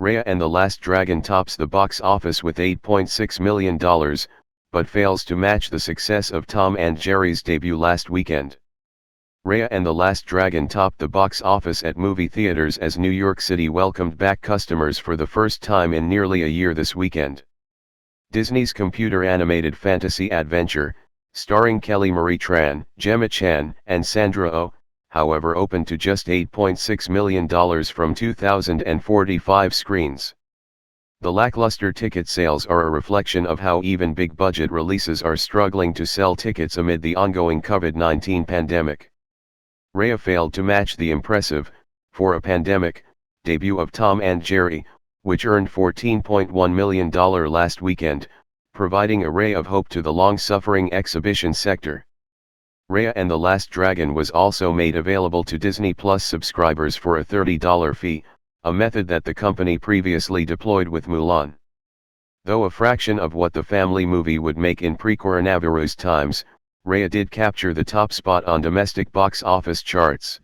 Raya and the Last Dragon tops the box office with $8.6 million, but fails to match the success of Tom and Jerry's debut last weekend. Raya and the Last Dragon topped the box office at movie theaters as New York City welcomed back customers for the first time in nearly a year this weekend. Disney's computer-animated fantasy adventure, starring Kelly Marie Tran, Gemma Chan, and Sandra Oh, however opened to just $8.6 million from 2,045 screens. The lackluster ticket sales are a reflection of how even big-budget releases are struggling to sell tickets amid the ongoing COVID-19 pandemic. Raya failed to match the impressive, for a pandemic, debut of Tom and Jerry, which earned $14.1 million last weekend, providing a ray of hope to the long-suffering exhibition sector. Raya and the Last Dragon was also made available to Disney Plus subscribers for a $30 fee, a method that the company previously deployed with Mulan. Though a fraction of what the family movie would make in pre-coronavirus times, Raya did capture the top spot on domestic box office charts.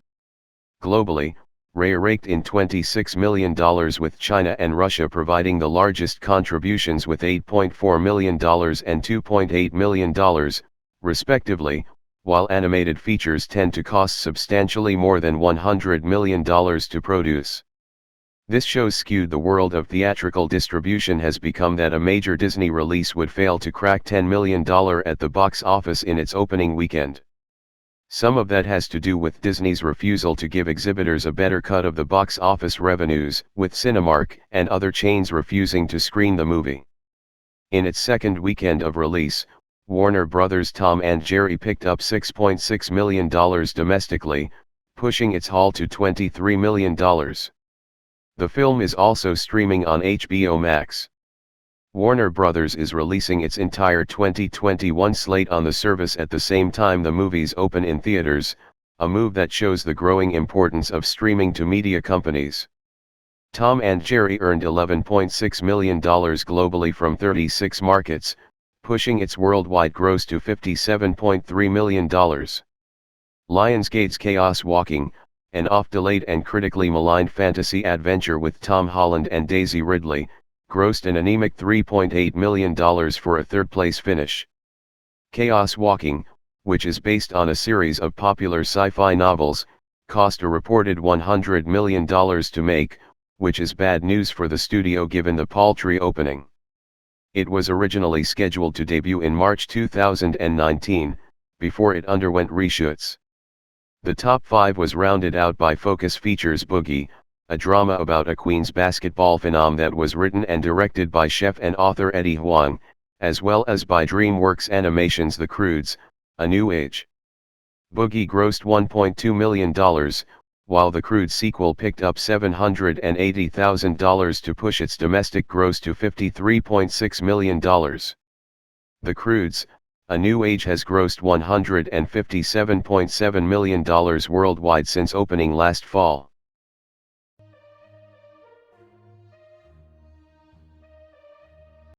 Globally, Raya raked in $26 million, with China and Russia providing the largest contributions with $8.4 million and $2.8 million, respectively, while animated features tend to cost substantially more than $100 million to produce. This shows skewed the world of theatrical distribution has become that a major Disney release would fail to crack $10 million at the box office in its opening weekend. Some of that has to do with Disney's refusal to give exhibitors a better cut of the box office revenues, with Cinemark and other chains refusing to screen the movie. In its second weekend of release, Warner Bros.' Tom and Jerry picked up $6.6 million domestically, pushing its haul to $23 million. The film is also streaming on HBO Max. Warner Bros. Is releasing its entire 2021 slate on the service at the same time the movies open in theaters, a move that shows the growing importance of streaming to media companies. Tom and Jerry earned $11.6 million globally from 36 markets, pushing its worldwide gross to $57.3 million. Lionsgate's Chaos Walking, an oft-delayed and critically maligned fantasy adventure with Tom Holland and Daisy Ridley, grossed an anemic $3.8 million for a third-place finish. Chaos Walking, which is based on a series of popular sci-fi novels, cost a reported $100 million to make, which is bad news for the studio given the paltry opening. It was originally scheduled to debut in March 2019, before it underwent reshoots. The top 5 was rounded out by Focus Features' Boogie, a drama about a Queens basketball phenom that was written and directed by chef and author Eddie Huang, as well as by DreamWorks Animation's The Croods, A New Age. Boogie grossed $1.2 million, while The Croods sequel picked up $780,000 to push its domestic gross to $53.6 million. The Croods, A New Age has grossed $157.7 million worldwide since opening last fall.